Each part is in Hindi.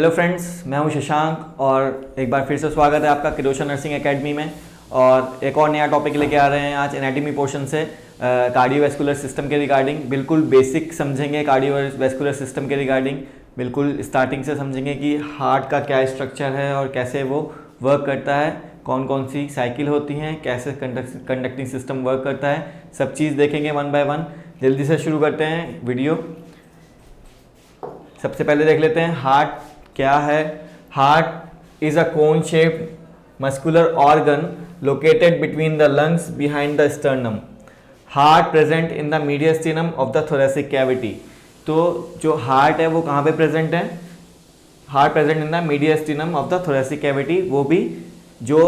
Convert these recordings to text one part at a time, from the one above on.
हेलो फ्रेंड्स, मैं हूं शशांक और एक बार फिर से स्वागत है आपका किरोशन नर्सिंग एकेडमी में। और एक और नया टॉपिक लेके आ रहे हैं आज एनाटॉमी पोर्शन से कार्डियोवैस्कुलर सिस्टम के रिगार्डिंग। बिल्कुल बेसिक समझेंगे कार्डियोवैस्कुलर सिस्टम के रिगार्डिंग, बिल्कुल स्टार्टिंग से समझेंगे कि हार्ट का क्या स्ट्रक्चर है और कैसे वो वर्क करता है, कौन कौन सी साइकिल होती हैं, कैसे कंडक्टिंग सिस्टम वर्क करता है, सब चीज़ देखेंगे वन बाय वन। जल्दी से शुरू करते हैं वीडियो। सबसे पहले देख लेते हैं हार्ट क्या है। Heart is a cone shaped muscular organ located between the lungs behind the sternum. Heart present in the मीडियस्टिनम of the thoracic cavity. तो जो हार्ट है वो कहाँ पे प्रेजेंट है? Heart present in the मीडियस्टिनम of the thoracic cavity. वो भी जो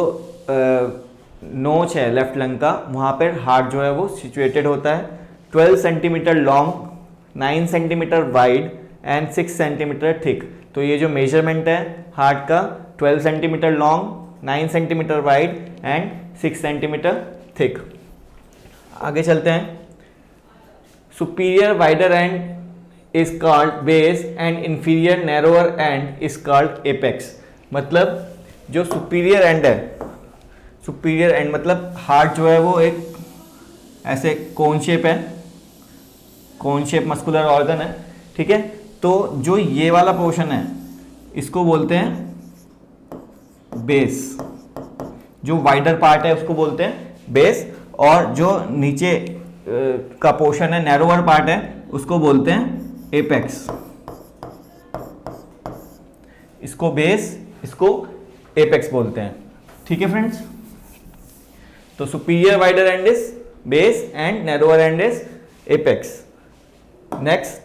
नोच है लेफ्ट लंग का, वहाँ पर हार्ट जो है वो सिचुएटेड होता है। 12 centimetre long, 9 centimetre wide and 6 centimetre thick. तो ये जो मेजरमेंट है हार्ट का, 12 centimetre long, 9 centimetre wide and 6 centimetre thick. आगे चलते हैं। Superior wider and is called base and inferior narrower and is called apex. मतलब जो सुपीरियर एंड है, सुपीरियर एंड मतलब हार्ट जो है वो एक ऐसे कोन शेप है, कोन शेप मस्कुलर ऑर्गन है, ठीक है। तो जो ये वाला पोर्शन है इसको बोलते हैं बेस, जो वाइडर पार्ट है उसको बोलते हैं बेस, और जो नीचे का पोर्शन है नैरोअर पार्ट है उसको बोलते हैं एपेक्स। इसको बेस, इसको एपेक्स बोलते हैं, ठीक है फ्रेंड्स। तो superior wider and is base and narrower and is apex. Next,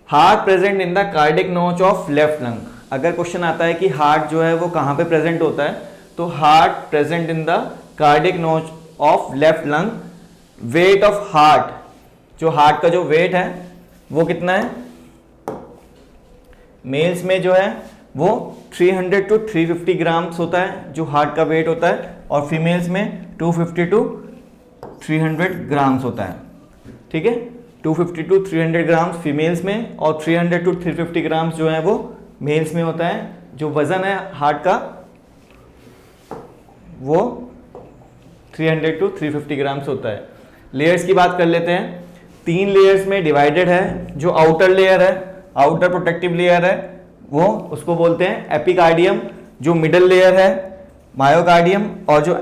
heart present in the cardiac notch of left lung. अगर क्वेश्चन आता है कि हार्ट जो है वो कहाँ पे प्रेजेंट होता है, तो heart present in the cardiac notch of left lung. Weight of heart, जो हार्ट का जो वेट है वो कितना है? मेल्स में जो है वो 300 to 350 ग्राम्स होता है जो हार्ट का वेट होता है, और फीमेल्स में 250 to 300 ग्राम्स होता है, ठीक है। 250 to 300 ग्राम्स फीमेल्स में और 300 to 350 ग्राम्स जो है वो मेल्स में होता है। जो वजन है हार्ट का वो 300 to 350 ग्राम्स होता है। लेयर्स की बात कर लेते हैं। 3 लेयर्स में डिवाइडेड है। जो आउटर लेयर है, आउटर प्रोटेक्टिव लेयर है, वो उसको बोलते हैं एपिकार्डियम। जो मिडल लेयर है मायोकार्डियम, और जो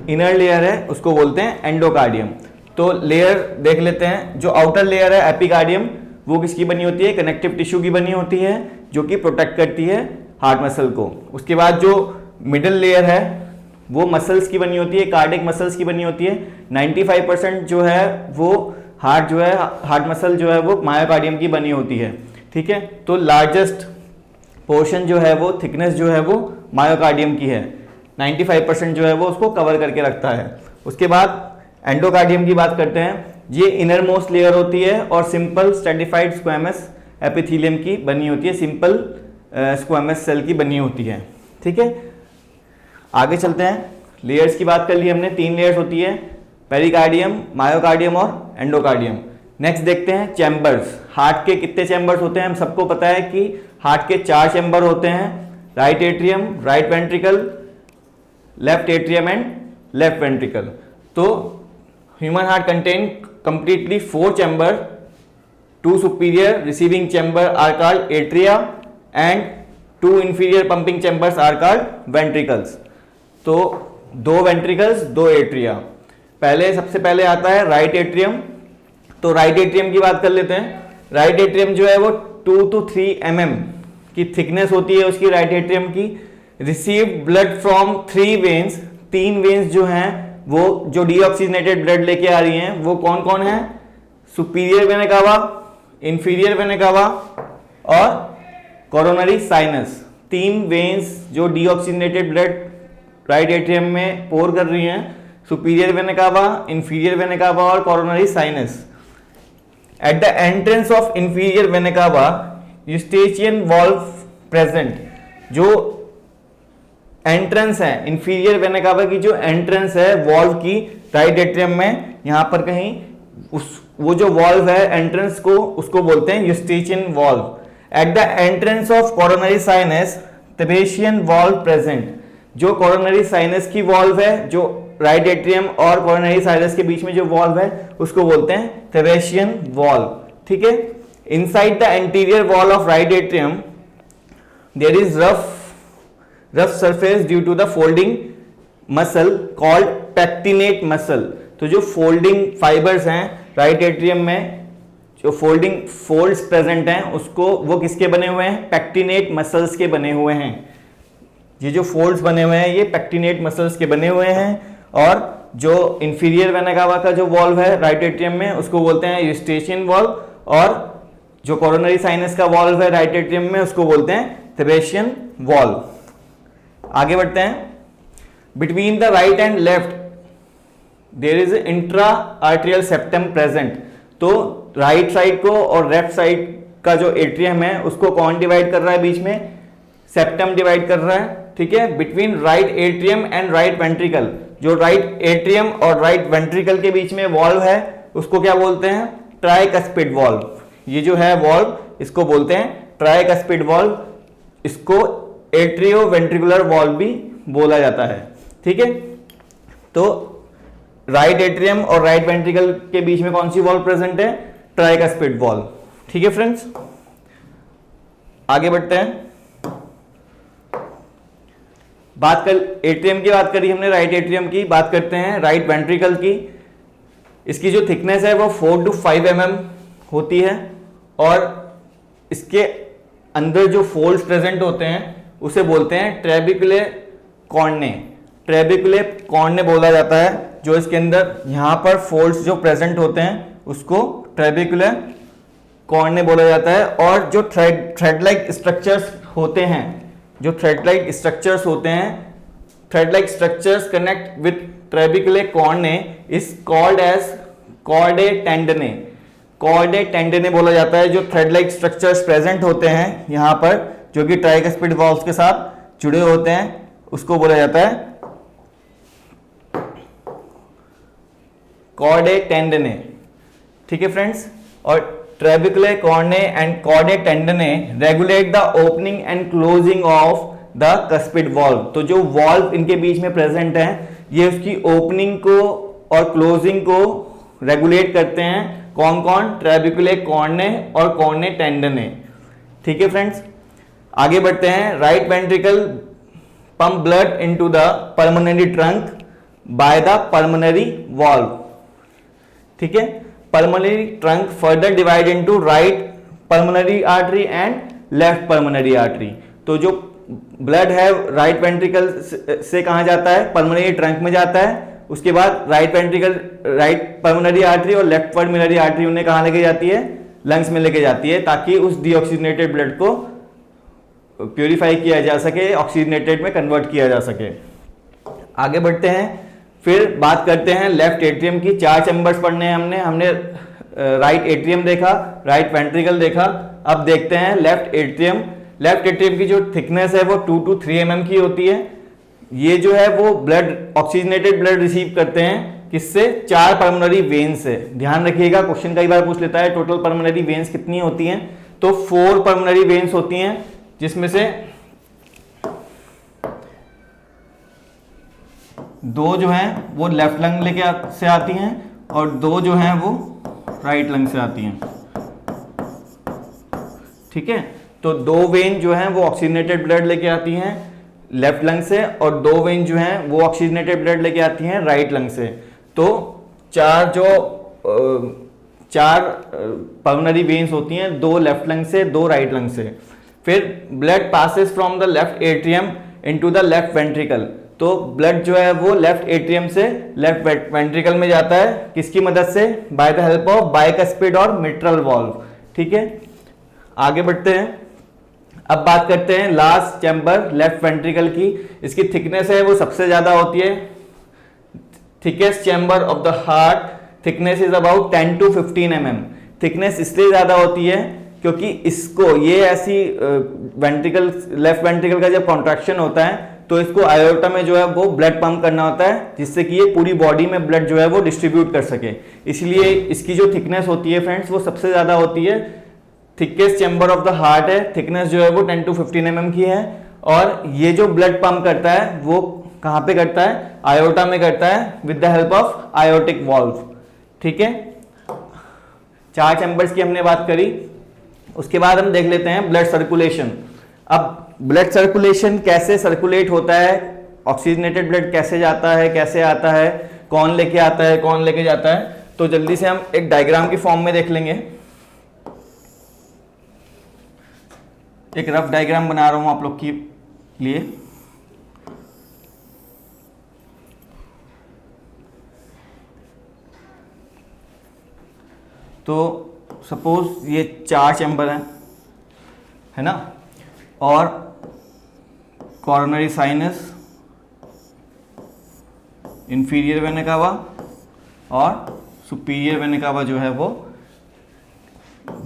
इनर लेयर है उसको बोलते हैं एंडोकार्डियम। तो लेयर देख लेते हैं। जो आउटर लेयर है एपिकार्डियम, वो किसकी बनी होती है? कनेक्टिव टिश्यू की बनी होती है, जो कि प्रोटेक्ट करती है हार्ट मसल को। उसके बाद जो मिडल लेयर है वो मसल्स की बनी होती है, कार्डिक मसल्स की बनी होती है। 95% जो है वो हार्ट जो है, हार्ट मसल जो है वो मायोकार्डियम की बनी होती है, ठीक है। तो लार्जेस्ट पोर्शन जो है वो थिकनेस जो है वो मायोकार्डियम की है। 95% जो है वो उसको कवर करके रखता है। उसके बाद एंडोकार्डियम की बात करते हैं। ये इनर मोस्ट लेयर होती है और सिंपल स्ट्रेटिफाइड स्क्वेमस एपिथेलियम की बनी होती है, सिंपल स्क्वेमस सेल की बनी होती है, ठीक है। आगे चलते हैं। लेयर्स की बात कर ली हमने। 3 लेयर्स होती है, पेरिकार्डियम, मायोकार्डियम और एंडोकार्डियम। नेक्स्ट देखते हैं चैम्बर्स। हार्ट के कितने चैम्बर्स होते हैं? हम सबको पता है कि हार्ट के 4 चैम्बर होते हैं। Right atrium, right ventricle, left atrium and left ventricle. तो human heart contain completely 4 chamber. 2 superior receiving chamber are called atria and 2 inferior pumping chambers are called ventricles. तो 2 ventricles, 2 atria। सबसे पहले आता है राइट एट्रियम। तो राइट एट्रियम की बात कर लेते हैं। राइट एट्रियम जो है वो 2 to 3 mm की थिकनेस होती है उसकी, राइट एट्रियम की। Receive blood from 3 veins. 3 veins जो हैं वो जो डीऑक्सीजनेटेड ब्लड लेके आ रही हैं वो कौन कौन है? Superior vena cava, inferior vena cava और कोरोनरी साइनस। 3 वेन्स जो डीऑक्सीजनेटेड ब्लड राइट एट्रियम में पोर कर रही हैं, superior vena cava, inferior vena cava और coronary sinus. At the entrance of inferior vena cava eustachian valve present. जो एंट्रेंस है इंफीरियर वेना कावा की, जो एंट्रेंस है वॉल्व की राइट एट्रियम में, यहाँ पर कहीं वो जो वॉल्व है एंट्रेंस को, उसको बोलते हैं eustachian valve. At the entrance of coronary sinus thebesian valve present. जो कोरोनरी साइनस की वॉल्व है, जो राइट एट्रियम और कोरोनरी साइनस के बीच में जो वॉल्व है उसको बोलते हैं थ्रेबेशियन वॉल्व। ठीक है। Inside the anterior wall of right atrium there is rough surface due to the folding muscle called pectinate muscle. तो जो फोल्डिंग फाइबर्स हैं राइट एट्रियम में, जो फोल्डिंग फोल्ड्स प्रेजेंट हैं उसको, वो किसके बने हुए हैं? पेक्टिनेट मसल्स के बने हुए हैं। ये जो फोल्ड्स बने हुए हैं ये पेक्टिनेट मसल्स के बने हुए हैं। और जो इंफीरियर वेना कावा का जो वॉल्व है राइट एट्रियम में उसको बोलते हैं यूस्टेशियन वॉल्व, और जो कोरोनरी साइनस का वॉल्व है राइट एट्रियम में उसको बोलते हैं थ्रेबेशियन वॉल्व। आगे बढ़ते हैं। Between the right and left there is intra arterial septum present. तो राइट साइड को और लेफ्ट साइड का जो एट्रियम है उसको कौन डिवाइड कर रहा है? बीच में सेप्टम डिवाइड कर रहा है। ठीक है। Between right atrium and right ventricle, जो राइट एट्रियम और राइट वेंट्रिकल के बीच में वॉल्व है उसको क्या बोलते हैं? Tricuspid valve. ये जो है वॉल्व इसको बोलते हैं ट्राइकस्पिड वॉल्व। इसको एट्रियो वेंट्रिकुलर वॉल्व भी बोला जाता है। ठीक है। तो राइट एट्रियम और राइट वेंट्रिकल के बीच में कौन सी वॉल्व प्रेजेंट है? Tricuspid valve. ठीक है फ्रेंड्स, आगे बढ़ते हैं। बात कर एट्रियम की बात करी हमने, राइट एट्रियम की बात करते हैं राइट वेंट्रिकल की। इसकी जो थिकनेस है वो 4 to 5 mm होती है, और इसके अंदर जो फोल्ड्स प्रेजेंट होते हैं उसे बोलते हैं ट्रेबिकुले कॉर्ने। ट्रेबिकुले कॉर्ने बोला जाता है। जो इसके अंदर यहाँ पर फोल्ड्स जो प्रेजेंट होते हैं उसको ट्रेबिकुले कॉर्ने बोला जाता है। और जो थ्रेड लाइक स्ट्रक्चर्स होते हैं, जो थ्रेड लाइक स्ट्रक्चर्स होते हैं, thread like structures connect with trabeculae carneae is called as chordae tendineae. Chordae tendineae बोला जाता है। जो थ्रेड लाइक स्ट्रक्चर्स प्रेजेंट होते हैं यहाँ पर, जो कि ट्राइकस्पिड वॉल्व्स के साथ जुड़े होते हैं, उसको बोला जाता है कॉर्डे टेंडने। ठीक है फ्रेंड्स। और trabeculae carneae and chordae tendineae regulate the opening and closing of the cuspid valve. तो जो वॉल्व इनके बीच में प्रेजेंट है ये उसकी ओपनिंग को और क्लोजिंग को रेगुलेट करते हैं। कौन कौन? ट्रेबिकुले कॉर्ने और कॉर्ने टेंडने। ठीक है फ्रेंड्स, आगे बढ़ते हैं। Right ventricle pump blood into the pulmonary trunk by the pulmonary valve. ठीक है। Pulmonary trunk further divide into right pulmonary artery and left pulmonary artery. तो जो ब्लड है राइट वेंट्रिकल से कहां जाता है? पल्मोनरी ट्रंक में जाता है। उसके बाद right ventricle, right pulmonary artery और लेफ्ट पल्मोनरी आर्टरी उन्हें कहां लेके जाती है? लंग्स में लेके जाती है, ताकि उस डीऑक्सीजनेटेड ब्लड को प्यूरिफाई किया जा सके, ऑक्सीजनेटेड में कन्वर्ट किया जा सके। आगे बढ़ते हैं। फिर बात करते हैं लेफ्ट एट्रियम की। 4 चैम्बर्स पढ़ने हैं हमने राइट एट्रियम देखा, राइट वेंट्रिकल देखा। अब देखते हैं लेफ्ट एट्रियम। लेफ्ट एट्रियम की जो थिकनेस है वो 2 to 3 mm की होती है। ये जो है वो ब्लड, ऑक्सीजनेटेड ब्लड रिसीव करते हैं किससे? 4 पल्मोनरी वेन से। ध्यान रखिएगा, क्वेश्चन कई बार पूछ लेता है टोटल पल्मोनरी वेन्स कितनी होती हैं। तो 4 पल्मोनरी वेन्स होती हैं, जिसमें से 2 जो हैं वो लेफ्ट लंग से आती हैं और 2 जो हैं वो राइट लंग से आती हैं। ठीक है। तो 2 वेन जो हैं वो ऑक्सीजनेटेड ब्लड लेके आती हैं लेफ्ट लंग से, और 2 वेन जो हैं वो ऑक्सीजनेटेड ब्लड लेके आती हैं राइट लंग से। तो 4 पल्मोनरी वेन्स होती हैं, 2 लेफ्ट लंग से, 2 राइट लंग से। फिर blood passes from the left atrium into the left ventricle. तो ब्लड जो है वो लेफ्ट एट्रियम से लेफ्ट वेंट्रिकल में जाता है, किसकी मदद से? By the help of bicuspid और मिट्रल वॉल्व। ठीक है। आगे बढ़ते हैं। अब बात करते हैं लास्ट चैम्बर लेफ्ट वेंट्रिकल की। इसकी थिकनेस है वो सबसे ज्यादा होती है। Thickest chamber of the heart thickness is about 10 to 15 mm। Thickness इसलिए ज्यादा होती है क्योंकि इसको, ये ऐसी वेंट्रिकल, लेफ्ट वेंट्रिकल का जब कॉन्ट्रैक्शन होता है तो इसको आयोटा में जो है वो ब्लड पंप करना होता है, जिससे कि ये पूरी बॉडी में ब्लड जो है वो डिस्ट्रीब्यूट कर सके। इसलिए इसकी जो थिकनेस होती है फ्रेंड्स वो सबसे ज्यादा होती है thickest chamber of the heart है, थिकनेस जो है वो 10 to 15 mm की है। और ये जो ब्लड पंप करता है वो कहाँ पे करता है, आयोटा में करता है with the help of aortic valve. ठीक है, 4 चैम्बर्स की हमने बात करी। उसके बाद हम देख लेते हैं ब्लड सर्कुलेशन। अब ब्लड सर्कुलेशन कैसे सर्कुलेट होता है, ऑक्सीजनेटेड ब्लड कैसे जाता है, कैसे आता है, कौन लेके आता है, कौन लेके जाता है, तो जल्दी से हम एक डायग्राम की फॉर्म में देख लेंगे। एक रफ डायग्राम बना रहा हूं आप लोग के लिए। तो सपोज ये 4 चैम्बर है ना, और coronary sinus, inferior vena cava और सुपीरियर वेना कावा जो है वो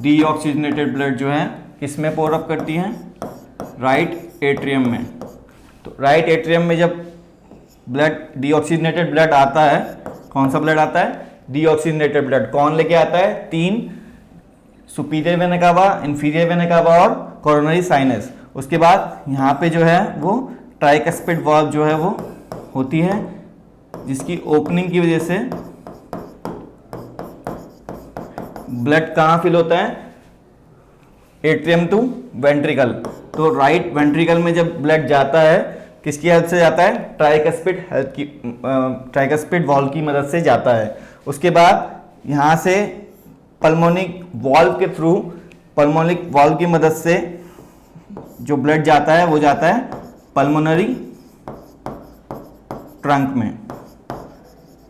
डीऑक्सीजनेटेड ब्लड जो है किसमें पोर अप करती हैं, राइट एट्रियम में। तो राइट एट्रियम में जब ब्लड डीऑक्सीजनेटेड ब्लड आता है, कौन सा ब्लड आता है, डीऑक्सीजनेटेड ब्लड। कौन लेके आता है, 3 superior vena cava, inferior vena cava और कोरोनरी साइनस। उसके बाद यहाँ पे जो है वो ट्राइकस्पिड वाल्व जो है वो होती है, जिसकी ओपनिंग की वजह से ब्लड कहाँ फिल होता है, एट्रियम टू वेंट्रिकल। तो राइट वेंट्रिकल में जब ब्लड जाता है किसकी हेल्प से जाता है, ट्राइकस्पिड वाल्व की मदद से जाता है। उसके बाद यहाँ से पल्मोनिक वाल्व के थ्रू, पल्मोनिक वाल्व की मदद से जो ब्लड जाता है वो जाता है पल्मोनरी ट्रंक में,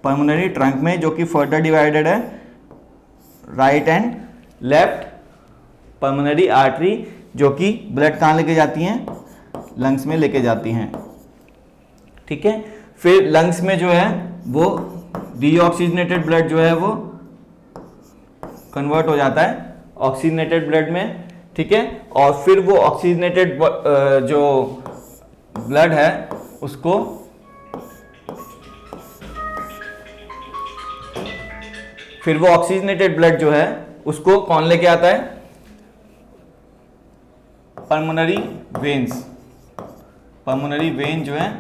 पल्मोनरी ट्रंक में, जो कि फर्दर डिवाइडेड है right and left pulmonary artery, जो कि ब्लड कहाँ लेके जाती हैं, लंग्स में लेके जाती हैं। ठीक है, फिर लंग्स में जो है वो डीऑक्सीजनेटेड ब्लड जो है वो कन्वर्ट हो जाता है ऑक्सीजनेटेड ब्लड में। ठीक है, और फिर वो ऑक्सीजनेटेड जो ब्लड है उसको फिर वो ऑक्सीजनेटेड ब्लड जो है उसको कौन लेके आता है, पल्मोनरी वेन्स, पल्मोनरी वेन जो है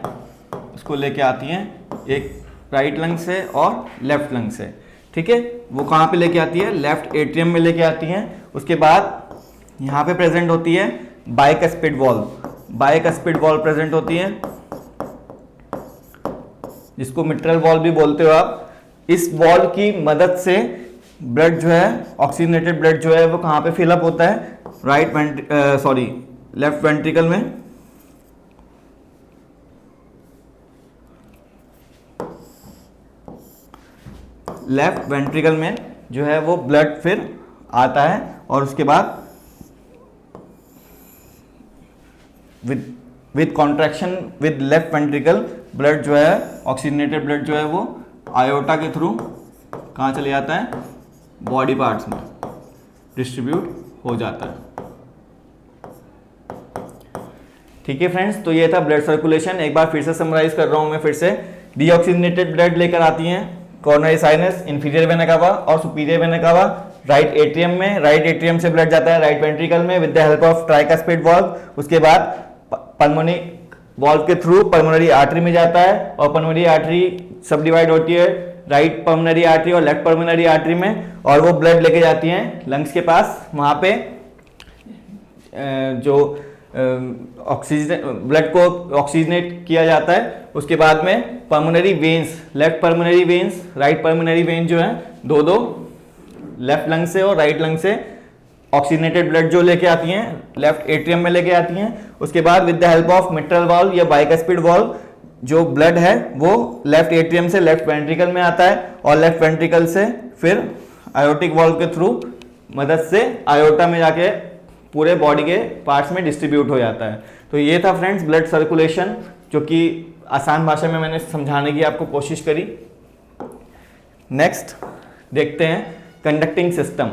उसको लेके आती हैं, एक राइट लंग से और लेफ्ट लंग से। ठीक है, वो कहाँ पे लेके आती है, लेफ्ट एट्रियम में लेके आती हैं। उसके बाद यहाँ पे प्रेजेंट होती है bicuspid valve, bicuspid valve present होती है, जिसको मिट्रल वॉल्व भी बोलते हो आप। इस वॉल्व की मदद से ब्लड जो है, ऑक्सीजनेटेड ब्लड जो है वो कहाँ पे फिलअप होता है, लेफ्ट वेंट्रिकल में। लेफ्ट वेंट्रिकल में जो है वो ब्लड फिर आता है, और उसके बाद with contraction with left ventricle blood जो है, ऑक्सीजनेटेड ब्लड जो है वो आयोटा के थ्रू कहाँ चले जाता है, बॉडी पार्ट्स में डिस्ट्रीब्यूट हो जाता है। ठीक है फ्रेंड्स, तो ये था ब्लड सर्कुलेशन। एक बार फिर से समराइज कर रहा हूं मैं फिर से। डीऑक्सीजनेटेड ब्लड लेकर आती हैं coronary sinus, inferior vena cava और सुपीरियर वेना कावा राइट एट्रियम में। राइट एट्रियम से ब्लड जाता है राइट वेंट्रिकल में with the help of tricuspid valve. उसके बाद पल्मोनरी वाल्व के थ्रू पल्मोनरी आर्टरी में जाता है, और पल्मोनरी आर्टरी सब डिवाइड होती है राइट पल्मोनरी आर्टरी और लेफ्ट पल्मोनरी आर्टरी में, और वो ब्लड लेके जाती हैं लंग्स के पास। वहाँ पे जो ऑक्सीजन ब्लड को ऑक्सीजनेट किया जाता है। उसके बाद में pulmonary veins, left pulmonary veins, right pulmonary vein जो है दो लेफ्ट लंग से और राइट लंग से ऑक्सीजनेटेड ब्लड जो लेके आती हैं लेफ्ट एट्रियम में लेके आती हैं। उसके बाद with the help of mitral valve या बाइकस्पिड वाल्व जो ब्लड है वो लेफ्ट एट्रियम से लेफ्ट वेंट्रिकल में आता है, और लेफ्ट वेंट्रिकल से फिर आयोटिक वाल्व के थ्रू मदद से आयोटा में जाके पूरे बॉडी के पार्ट्स में डिस्ट्रीब्यूट हो जाता है। तो ये था फ्रेंड्स ब्लड सर्कुलेशन, जो कि आसान भाषा में मैंने समझाने की आपको कोशिश करी। नेक्स्ट देखते हैं कंडक्टिंग सिस्टम।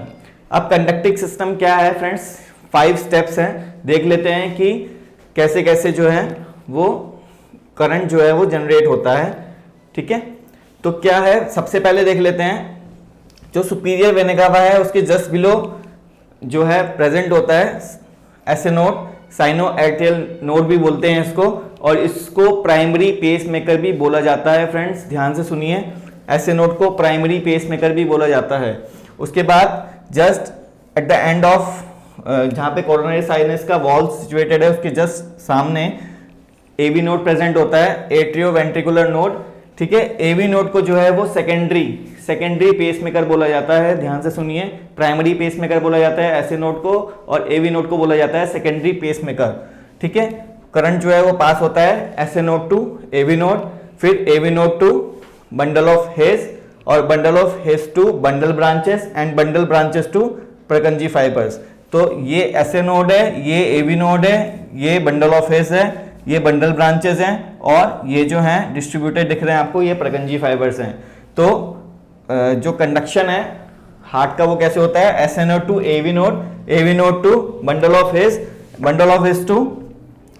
अब कंडक्टिंग सिस्टम क्या है फ्रेंड्स, 5 स्टेप्स हैं, देख लेते हैं कि कैसे कैसे जो है वो करंट जो है वो जनरेट होता है। ठीक है, तो क्या है, सबसे पहले देख लेते हैं जो सुपीरियर वेना कावा है उसके जस्ट बिलो जो है प्रेजेंट होता है SA node, cyano atrial node भी बोलते हैं इसको, और इसको प्राइमरी पेसमेकर भी बोला जाता है। फ्रेंड्स ध्यान से सुनिए, ऐसे नोड को प्राइमरी पेसमेकर भी बोला जाता है। उसके बाद just eight the end of जहाँ पे कोरोनरी साइनस का वॉल सिचुएटेड है उसके जस्ट सामने एवी नोड प्रेजेंट होता है, एट्रियो वेंट्रिकुलर नोड। ठीक है, एवी नोड को जो है वो सेकेंडरी पेसमेकर बोला जाता है। ध्यान से सुनिए, प्राइमरी पेसमेकर बोला जाता है ऐसे नोड को, और एवी नोड को बोला जाता है सेकेंडरी पेसमेकर। ठीक है, करंट जो है वो पास होता है SA node to AV node, फिर AV node to bundle of his, और bundle of hedge to bundle branches, and bundle branches to Purkinje fibres. तो ये ऐसे नोड है, ये एवी नोड है, ये बंडल ऑफ हेज है, ये बंडल ब्रांचेस हैं, और ये जो हैं डिस्ट्रीब्यूटेड दिख रहे हैं आपको, ये परकंजी फाइबर्स हैं। तो जो कंडक्शन है हार्ट का वो कैसे होता है, SA node to AV node to bundle of hedge to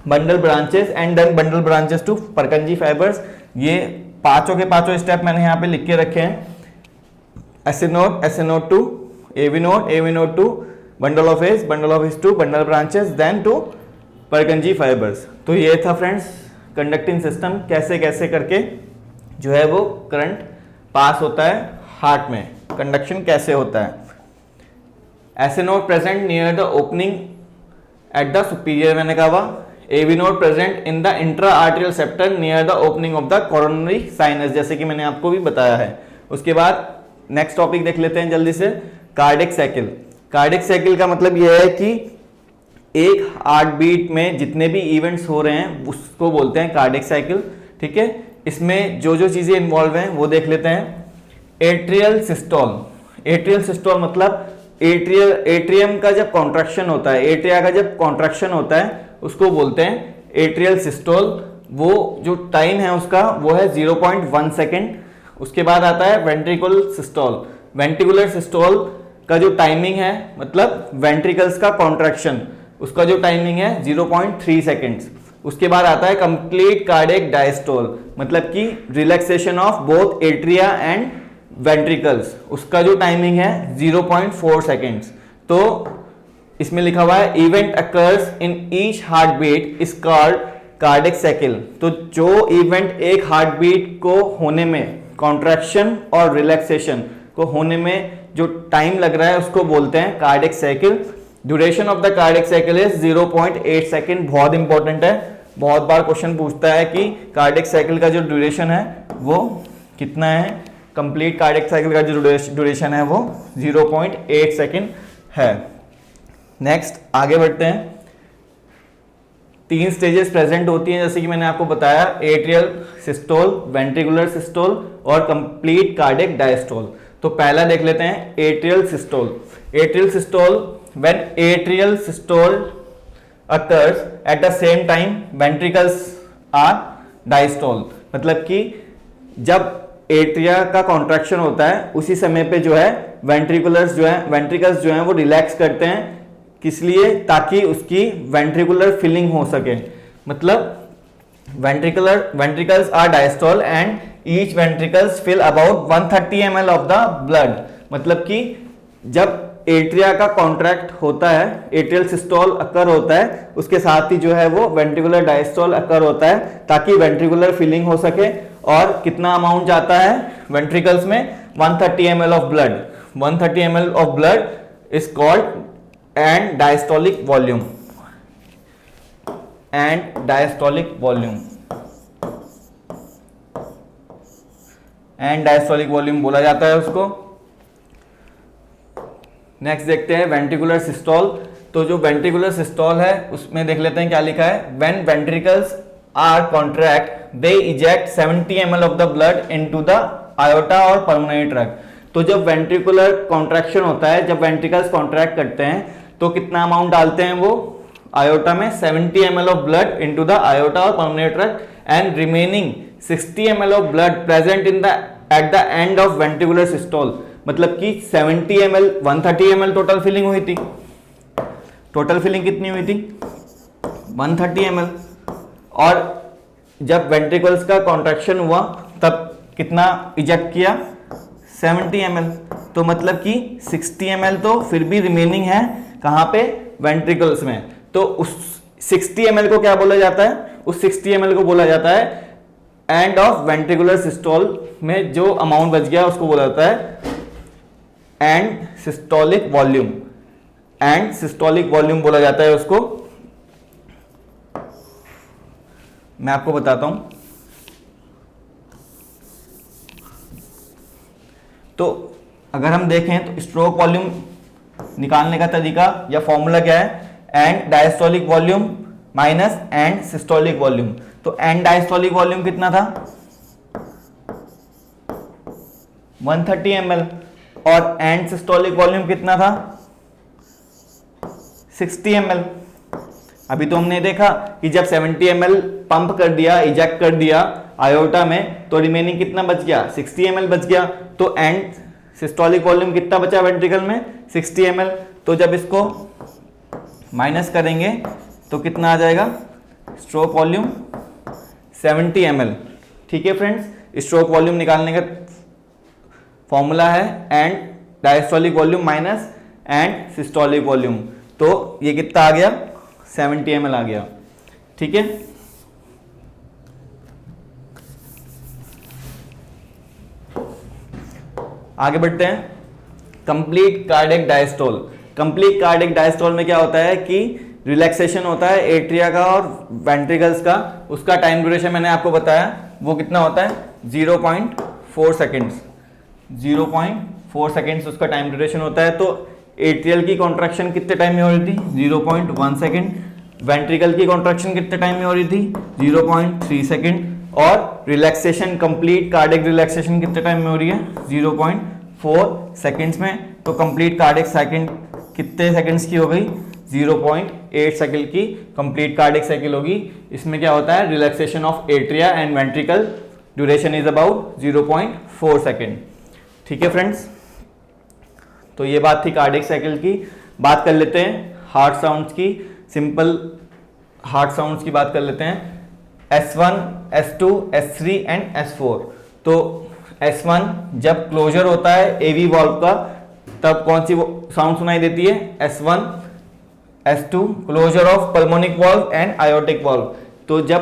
bundle branches, and then bundle branches to Purkinje fibres. ये पांचों के पांचों स्टेप मैंने यहाँ पे लिख के रखे हैं, SA node to AV node to bundle of hedge to bundle branches, then to Purkinje fibres. तो ये था फ्रेंड्स कंडक्टिंग सिस्टम, कैसे कैसे करके जो है वो करंट पास होता है हार्ट में, कंडक्शन कैसे होता है। SA node present near the opening at the superior, मैंने कहा AV node present in the intra arterial septum near the opening of the coronary sinus, जैसे कि मैंने आपको भी बताया है। उसके बाद नेक्स्ट टॉपिक देख लेते हैं जल्दी से, कार्डिक साइकिल। कार्डिक साइकिल का मतलब यह है कि एक हार्ट बीट में जितने भी इवेंट्स हो रहे हैं उसको बोलते हैं कार्डिक साइकिल। ठीक है, इसमें जो जो चीजें इन्वॉल्व हैं वो देख लेते हैं। एट्रियल सिस्टोल मतलब एट्रियम का जब कॉन्ट्रैक्शन होता है, एट्रिया का जब कॉन्ट्रैक्शन होता है उसको बोलते हैं एट्रियल सिस्टोल। वो जो टाइम है उसका वो है 0.1 सेकेंड। उसके बाद आता है वेंट्रिकुलर सिस्टोल का जो टाइमिंग है, मतलब वेंट्रिकल्स का कॉन्ट्रैक्शन, उसका जो टाइमिंग है 0.3 सेकेंड्स। उसके बाद आता है कंप्लीट कार्डियक डायस्टोल, मतलब कि relaxation of both atria and ventricles, उसका जो टाइमिंग है 0.4 सेकेंड्स। तो इसमें लिखा हुआ है event occurs in each heart beat is called cardiac cycle. तो जो इवेंट एक हार्ट बीट को होने में, कॉन्ट्रैक्शन और रिलैक्सेशन को होने में जो टाइम लग रहा है उसको बोलते हैं cardiac cycle. Duration of the cardiac cycle is 0.8 second. बहुत इंपॉर्टेंट है, बहुत बार क्वेश्चन पूछता है कि कार्डियक साइकिल का जो ड्यूरेशन है वो कितना है। कंप्लीट कार्डियक साइकिल का जो ड्यूरेशन है वो 0.8 सेकेंड है। नेक्स्ट आगे बढ़ते हैं। 3 स्टेजेस प्रेजेंट होती हैं जैसे कि मैंने आपको बताया, एट्रियल सिस्टोल, वेंट्रिकुलर सिस्टोल और कंप्लीट कार्डियक डायस्टोल। तो पहला देख लेते हैं atrial systole. When atrial systole occurs at the same time ventricles are diastole, मतलब कि जब एट्रिया का कॉन्ट्रैक्शन होता है उसी समय पे जो है वेंट्रिकल्स जो हैं वो रिलैक्स करते हैं। किस लिए? ताकि उसकी वेंट्रिकुलर फिलिंग हो सके। मतलब ventricles are diastole and each ventricles fill about 130 ml of the blood. मतलब कि जब एट्रिया का कॉन्ट्रैक्ट होता है, एट्रियल सिस्टोल अकर होता है, उसके साथ ही जो है वो वेंट्रिकुलर डायस्टोल अकर होता है ताकि वेंट्रिकुलर फिलिंग हो सके। और कितना अमाउंट जाता है वेंट्रिकल्स में? 130 ml of blood. 130 ml of blood is called and diastolic volume बोला जाता है उसको। नेक्स्ट देखते हैं वेंट्रिकुलर सिस्टोल। तो जो वेंट्रिकुलर सिस्टोल है उसमें देख लेते हैं क्या लिखा है। When ventricles are contract they eject 70 ml of the blood into the aorta और पल्मोनरी ट्रैक्ट। तो जब वेंट्रिकुलर कॉन्ट्रैक्शन होता है, जब वेंट्रिकल्स कॉन्ट्रैक्ट करते हैं तो कितना अमाउंट डालते हैं वो आयोटा में? 70 ml of blood into the aorta और pulmonary tract and remaining 60 ml of blood present in the at the end of ventricular systole. मतलब कि 70 ml 130 ml टोटल फिलिंग हुई थी। टोटल फिलिंग कितनी हुई थी? 130 ml। और जब वेंट्रिकल्स का कॉन्ट्रैक्शन हुआ तब कितना इजेक्ट किया? 70 ml। तो मतलब कि 60 ml तो फिर भी रिमेनिंग है कहाँ पे, वेंट्रिकल्स में। तो उस 60 ml को क्या बोला जाता है, उस 60 ml को बोला जाता है एंड ऑफ वेंट्रिकुलर सिस्टोल में जो अमाउंट बच गया उसको बोला जाता है and systolic volume, and systolic volume बोला जाता है उसको। मैं आपको बताता हूं। तो अगर हम देखें तो स्ट्रोक वॉल्यूम निकालने का तरीका या फॉर्मूला क्या है, and diastolic volume minus and systolic volume. तो एंड डायस्टोलिक वॉल्यूम कितना था, 130 ml, और एंड सिस्टोलिक वॉल्यूम कितना था, 60 ml। अभी तो हमने देखा कि जब 70 ml पंप कर दिया, इजेक्ट कर दिया आयोटा में, तो रिमेनिंग कितना बच गया, 60 ml बच गया। तो एंड सिस्टोलिक वॉल्यूम कितना बचा वेंट्रिकल में, 60 ml। तो जब इसको माइनस करेंगे तो कितना आ जाएगा, स्ट्रोक वॉल्यूम 70 ml। ठीक है फ्रेंड्स, स्ट्रोक वॉल्यूम निकालने का फॉर्मूला है and diastolic volume minus and systolic volume. तो ये कितना आ गया, 70 ml आ गया। ठीक है, आगे बढ़ते हैं। Complete cardiac diastole. Complete cardiac diastole में क्या होता है कि रिलैक्सेशन होता है एट्रिया का और वेंट्रिकल्स का। उसका टाइम ड्यूरेशन मैंने आपको बताया, वो कितना होता है, 0.4 सेकेंड्स। 0.4 सेकेंड्स उसका टाइम ड्यूरेशन होता है। तो एट्रियल की कॉन्ट्रैक्शन कितने टाइम में हो रही थी, 0.1 सेकेंड। वेंट्रिकल की कॉन्ट्रैक्शन कितने टाइम में हो रही थी, 0.3 सेकेंड। और रिलैक्सेशन, कंप्लीट कार्डियक रिलैक्सेशन कितने टाइम में हो रही है, 0.4 सेकेंड्स में। तो कंप्लीट कार्डियक साइकिल कितने सेकेंड्स की हो गई, 0.8 सेकेंड की कंप्लीट कार्डियक साइकिल होगी। इसमें क्या होता है, relaxation of atria and ventricle, duration is about 0.4 second. ठीक है फ्रेंड्स, तो ये बात थी कार्डियक साइकिल की। बात कर लेते हैं हार्ट साउंड्स की। सिंपल हार्ट साउंड्स की बात कर लेते हैं। S1, S2, S3 and S4। तो S1 जब क्लोजर होता है AV वॉल्व का, तब कौन सी साउंड सुनाई देती है, S1। S2 closure of pulmonic valve and aortic valve. तो जब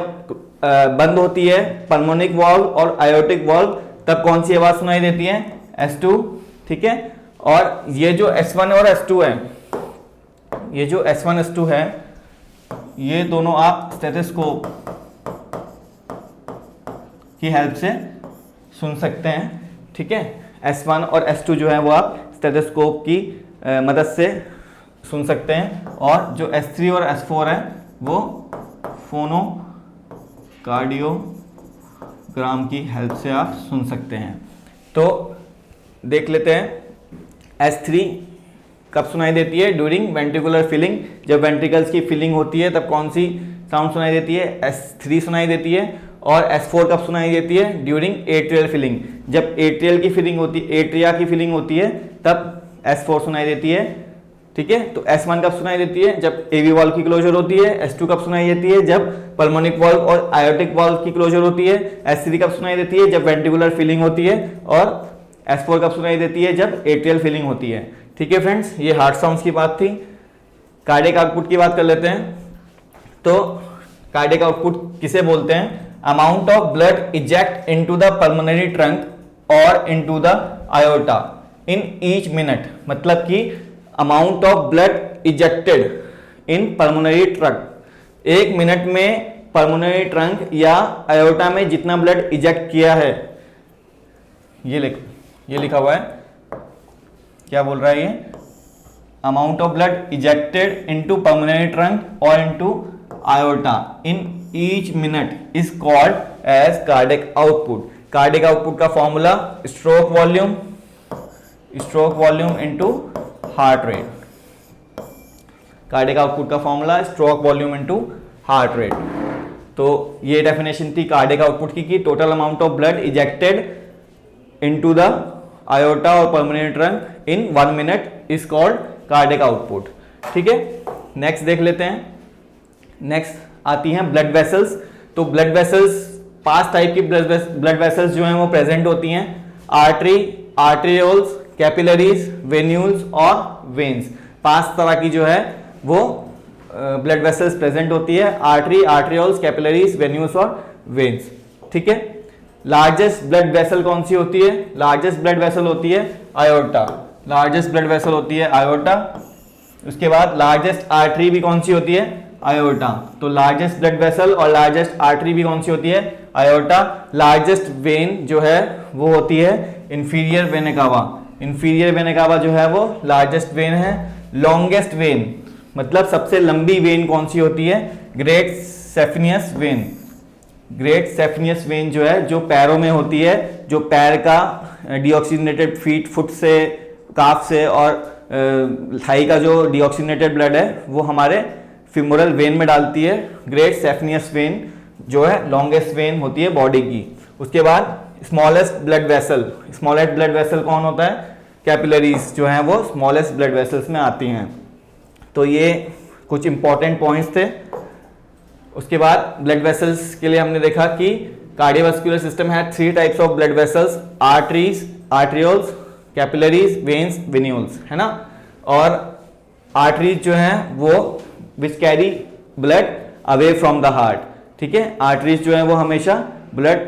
बंद होती है पल्मोनिक वॉल्व और आयोटिक वॉल्व, तब कौन सी आवाज सुनाई देती है, S2। ठीक है, और ये जो S1 और S2 है, ये जो S1 S2 है, ये दोनों आप स्टेथोस्कोप की हेल्प से सुन सकते हैं। ठीक है, S1 और S2 जो है वो आप स्टेथोस्कोप की मदद से सुन सकते हैं, और जो S3 और S4 है वो फोनो कार्डियोग्राम की हेल्प से आप सुन सकते हैं। तो देख लेते हैं S3 कब सुनाई देती है, ड्यूरिंग वेंट्रिकुलर फिलिंग। जब वेंट्रिकल्स की फिलिंग होती है तब कौन सी साउंड सुनाई देती है, S3 सुनाई देती है। और S4 कब सुनाई देती है, ड्यूरिंग एट्रियल फिलिंग। जब एट्रियल की फिलिंग होती है, एट्रिया की फिलिंग होती है, तब S4 सुनाई देती है। ठीक है, तो S1 कब सुनाई देती है, जब AV वॉल्व की क्लोजर होती है। S2 कब सुनाई देती है, जब पल्मोनिक वॉल्व और आयोटिक वॉल्व की क्लोजर होती है। S3 कब सुनाई देती है, जब वेंट्रिकुलर फिलिंग होती है। और S4 कब सुनाई देती है, जब एट्रियल फिलिंग होती है। ठीक है फ्रेंड्स, ये हार्ट साउंड्स की बात थी। कार्डियक आउटपुट की बात कर लेते हैं। तो कार्डियक आउटपुट किसे बोलते हैं, amount of blood eject into the pulmonary trunk और into the aorta in each minute. मतलब कि amount of blood ejected in pulmonary trunk, एक मिनट में पल्मोनरी ट्रंक या आयोटा में जितना ब्लड इजेक्ट किया है, ये लिखा हुआ है। क्या बोल रहा है ये, amount of blood ejected into pulmonary trunk और into aorta in each minute is called as cardiac output. Cardiac output का formula stroke volume into heart rate. Cardiac output का formula stroke volume into heart rate. तो ये डेफिनेशन थी कार्डियक आउटपुट की, total amount of blood ejected into the aorta और pulmonary trunk in 1 minute is called cardiac output. ठीक है, नेक्स्ट देख लेते हैं। नेक्स्ट आती हैं ब्लड वेसल्स। तो ब्लड वेसल्स, 5 टाइप की ब्लड वेसल्स जो हैं वो प्रेजेंट होती हैं। आर्टरी, आर्टेरियोल्स, कैपिलरीज, वेन्यूल्स और वेन्स। 5 तरह की जो है वो ब्लड वेसल्स प्रेजेंट होती है, आर्टरी, आर्ट्रियोल्स, कैपिलरीज, वेन्यूल्स और वेन्स। ठीक है। लार्जेस्ट ब्लड वेसल कौन सी होती है? लार्जेस्ट ब्लड वेसल होती है आयोर्टा, लार्जेस्ट ब्लड वेसल होती है आयोर्टा। उसके बाद लार्जेस्ट आर्टरी भी कौन सी होती है? आयोर्टा। तो लार्जेस्ट ब्लड वेसल और लार्जेस्ट आर्टरी भी कौन सी होती है? आयोर्टा। लार्जेस्ट वेन जो है वो होती है inferior vena cava, inferior vena कावा जो है वो लार्जेस्ट वेन है। लॉन्गेस्ट वेन मतलब सबसे लंबी वेन कौन सी होती है? ग्रेट सेफिनियस वेन, ग्रेट सेफिनियस वेन जो है जो पैरों में होती है, जो पैर का डीऑक्सीजनेटेड फुट से, काफ से और थाई का जो डीऑक्सीजनेटेड ब्लड है वो हमारे फिमोरल वेन में डालती है। ग्रेट सेफिनियस वेन जो है लॉन्गेस्ट वेन होती है बॉडी की। उसके बाद smallest blood vessel, smallest blood vessel कौन होता है? कैपिलरीज जो हैं वो स्मॉलेस्ट ब्लड वेसल्स में आती हैं। तो ये कुछ इंपॉर्टेंट पॉइंट्स थे। उसके बाद ब्लड वेसल्स के लिए हमने देखा कि कार्डियोवास्कुलर सिस्टम है 3 types of blood vessels, arteries, arterioles, capillaries, veins, venules, है ना। और आर्टरीज जो हैं वो which carry blood away from the heart, ठीक है। आर्टरीज जो है वो हमेशा ब्लड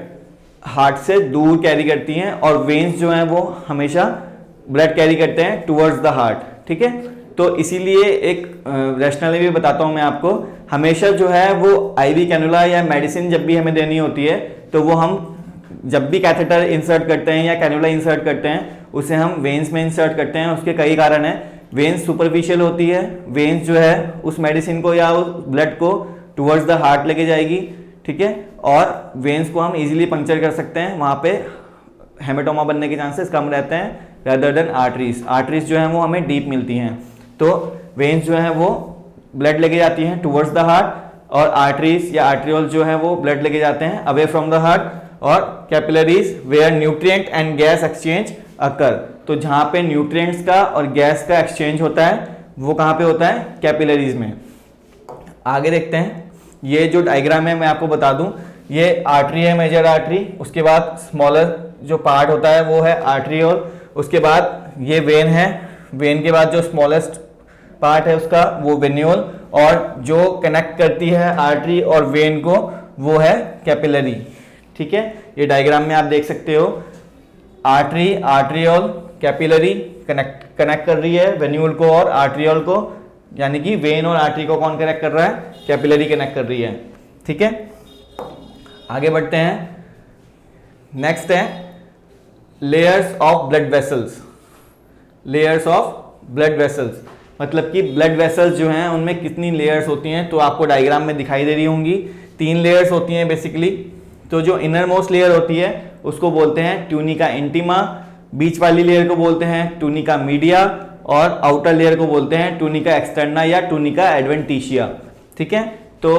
हार्ट से दूर कैरी करती हैं और वेन्स जो हैं वो हमेशा ब्लड कैरी करते हैं टुवर्ड्स द हार्ट, ठीक है। तो इसीलिए एक रैशनली भी बताता हूं मैं आपको, हमेशा जो है वो आईवी कैनुला या मेडिसिन जब भी हमें देनी होती है तो वो हम जब भी कैथेटर इंसर्ट करते हैं या कैनुला इंसर्ट करते हैं उसे हम वेन्स में इंसर्ट करते हैं। उसके कई कारण हैं। वेन्स सुपरफिशियल होती है, वेन्स जो है उस मेडिसिन को या उस ब्लड को टुवर्ड्स द हार्ट लेके जाएगी, ठीक है। और वेन्स को हम इजीली पंक्चर कर सकते हैं, वहाँ पे हेमेटोमा बनने के चांसेस कम रहते हैं रेदर देन आर्टरीज। आर्टरीज जो है वो हमें डीप मिलती हैं। तो वेन्स जो है वो ब्लड लेके जाती हैं टुवर्ड्स द हार्ट और आर्टरीज या आर्ट्रियोल जो है वो ब्लड लेके जाते हैं अवे फ्रॉम द हार्ट। और capillaries where nutrient and gas exchange occur, तो जहाँ पे न्यूट्रिएंट्स का और गैस का एक्सचेंज होता है वो कहाँ पे होता है? कैपिलरीज में। आगे देखते हैं, ये जो डायग्राम है मैं आपको बता दूं, ये आर्टरी है, मेजर आर्टरी। उसके बाद स्मॉलर जो पार्ट होता है वो है आर्ट्रियोल। उसके बाद ये वेन है, वेन के बाद जो स्मॉलेस्ट पार्ट है उसका वो वेन्यूल, और जो कनेक्ट करती है आर्टरी और वेन को वो है कैपिलरी, ठीक है। ये डायग्राम में आप देख सकते हो, आर्टरी, आर्ट्रियोल, कैपिलरी कनेक्ट कर रही है वेन्यूल को और आर्ट्रियोल को, यानी कि वेन और आर्टरी को कौन कनेक्ट कर रहा है? कैपिलरी कनेक्ट कर रही है, ठीक है। आगे बढ़ते हैं। नेक्स्ट है layers of blood vessels. Layers of blood vessels मतलब कि ब्लड वेसल्स जो हैं उनमें कितनी लेयर्स होती हैं, तो आपको डायग्राम में दिखाई दे रही होंगी। 3 लेयर्स होती हैं बेसिकली। तो जो इनर मोस्ट लेयर होती है उसको बोलते हैं ट्यूनिका इंटीमा, बीच वाली लेयर को बोलते हैं ट्यूनिका मीडिया और आउटर लेयर को बोलते हैं ट्यूनिका एक्सटर्ना या ट्यूनिका एडवेंटिशिया, ठीक है। तो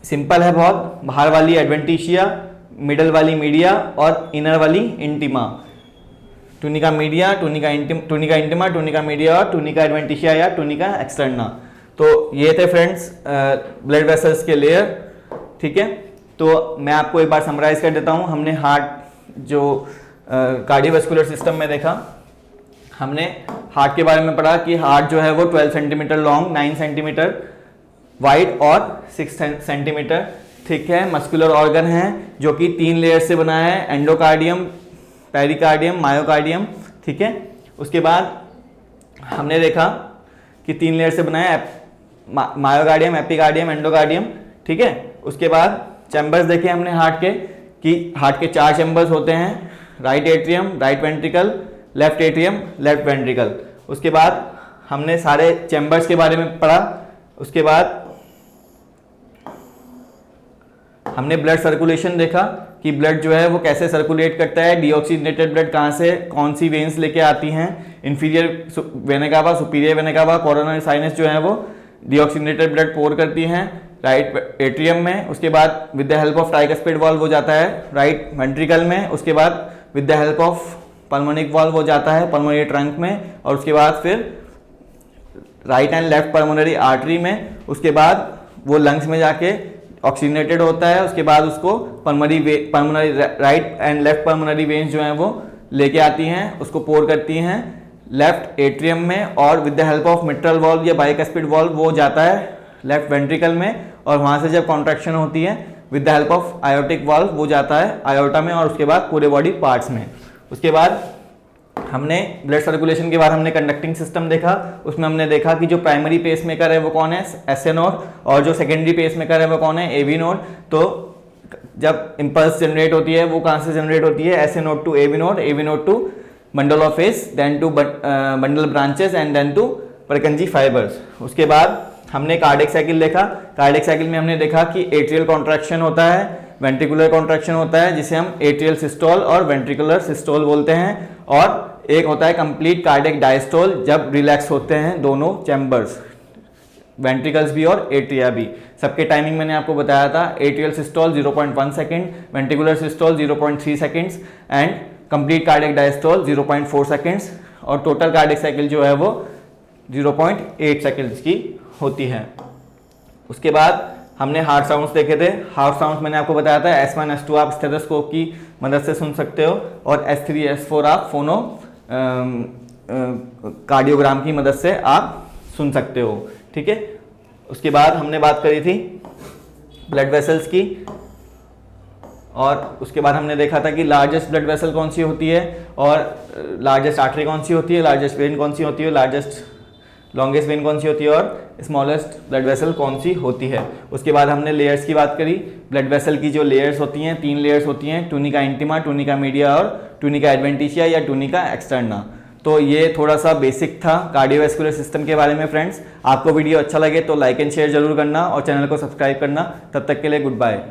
सिंपल है बहुत, बाहर वाली एडवेंटिशिया, मिडल वाली मीडिया और इनर वाली intima. Tunica media, tunica intima, tunica media और ट्यूनिका एडवेंटिशिया या ट्यूनिका एक्सटर्ना। तो ये थे फ्रेंड्स ब्लड वेसल्स के लेयर, ठीक है। तो मैं आपको एक बार समराइज कर देता हूँ। हमने हार्ट जो कार्डियोवास्कुलर सिस्टम में देखा, हमने हार्ट के बारे में पढ़ा कि हार्ट जो है वो 12 सेंटीमीटर लॉन्ग, 9 सेंटीमीटर वाइड और 6 सेंटीमीटर थिक है। मस्कुलर ऑर्गन है जो कि 3 लेयर से बना है, एंडोकार्डियम, पेरिकार्डियम, मायोकार्डियम, ठीक है। उसके बाद हमने देखा कि 3 लेयर से बना है, मायोकार्डियम, एपिकार्डियम, एंडोकार्डियम, ठीक है। उसके बाद चैम्बर्स देखे हमने हार्ट के कि हार्ट के 4 चैम्बर्स होते हैं, right atrium, right ventricle, left atrium, left ventricle. उसके बाद हमने सारे चैम्बर्स के बारे में पढ़ा। उसके बाद हमने ब्लड सर्कुलेशन देखा कि ब्लड जो है वो कैसे सर्कुलेट करता है, डीऑक्सीजनेटेड ब्लड कहाँ से कौन सी वेन्स लेके आती हैं, inferior vena cava, superior vena कावा, कोरोनरी साइनस जो है वो डीऑक्सीजनेटेड ब्लड पोर करती हैं राइट एट्रियम में। उसके बाद with the help of tricuspid valve वो जाता है राइट वेंट्रिकल में। उसके बाद with the help of pulmonic valve वो जाता है पल्मोनरी ट्रंक में, और उसके बाद फिर right and left pulmonary artery में। उसके बाद वो लंग्स में जाके ऑक्सीजनेटेड होता है। उसके बाद उसको pulmonary right and left pulmonary veins जो हैं वो लेके आती हैं, उसको पोर करती हैं लेफ्ट एट्रियम में और with the help of mitral valve या बाइकस्पिड वॉल्व वो जाता है लेफ्ट वेंट्रिकल में, और वहाँ से जब कॉन्ट्रैक्शन होती है with the help of aortic valve वो जाता है आयोटा में और उसके बाद पूरे बॉडी पार्ट्स में। उसके बाद हमने ब्लड सर्कुलेशन के बाद हमने कंडक्टिंग सिस्टम देखा, उसमें हमने देखा कि जो प्राइमरी पेसमेकर है वो कौन है, एसए नोड, और जो सेकेंडरी पेसमेकर है वो कौन है, एवी नोड। तो जब इंपल्स जनरेट होती है वो कहाँ से जनरेट होती है, SA node to AV node to bundle of His, then to bundle branches and then to Purkinje fibres. उसके बाद हमने कार्डियक साइकिल देखा। कार्डियक साइकिल में हमने देखा कि एट्रियल कॉन्ट्रैक्शन होता है, वेंट्रिकुलर कॉन्ट्रैक्शन होता है जिसे हम एट्रियल सिस्टोल और वेंट्रिकुलर सिस्टोल बोलते हैं, और एक होता है कंप्लीट कार्डियक डायस्टोल जब रिलैक्स होते हैं दोनों चैम्बर्स, वेंट्रिकल्स भी और एट्रिया भी। सबके टाइमिंग मैंने आपको बताया था, atrial systole 0.1 second, ventricular systole 0.3 seconds and complete cardiac diastole 0.4 seconds, और टोटल कार्डियक साइकिल जो है वो 0.8 सेकेंड्स की होती है। उसके बाद हमने हार्ट साउंड्स देखे थे। हार्ट साउंड्स मैंने आपको बताया था S1 S2 आप स्टेथोस्कोप की मदद से सुन सकते हो, और S3 S4 आप फोनो कार्डियोग्राम की मदद से आप सुन सकते हो, ठीक है। उसके बाद हमने बात करी थी ब्लड वेसल्स की, और उसके बाद हमने देखा था कि लार्जेस्ट ब्लड वेसल कौन सी होती है और लार्जेस्ट आर्टरी कौन सी होती है, लार्जेस्ट वेन कौन सी होती है, लॉन्गेस्ट वेन कौन सी होती है और स्मॉलेस्ट ब्लड वेसल कौन सी होती है। उसके बाद हमने लेयर्स की बात करी। ब्लड वेसल की जो लेयर्स होती हैं 3 लेयर्स होती हैं, टूनिका इंटीमा, टूनिका मीडिया और टूनिका एडवेंटिशिया या टूनिका एक्सटर्ना। तो ये थोड़ा सा बेसिक था कार्डियोवैस्कुलर सिस्टम के बारे में फ्रेंड्स। आपको वीडियो अच्छा लगे तो लाइक एंड शेयर जरूर करना और चैनल को सब्सक्राइब करना। तब तक के लिए गुड बाय।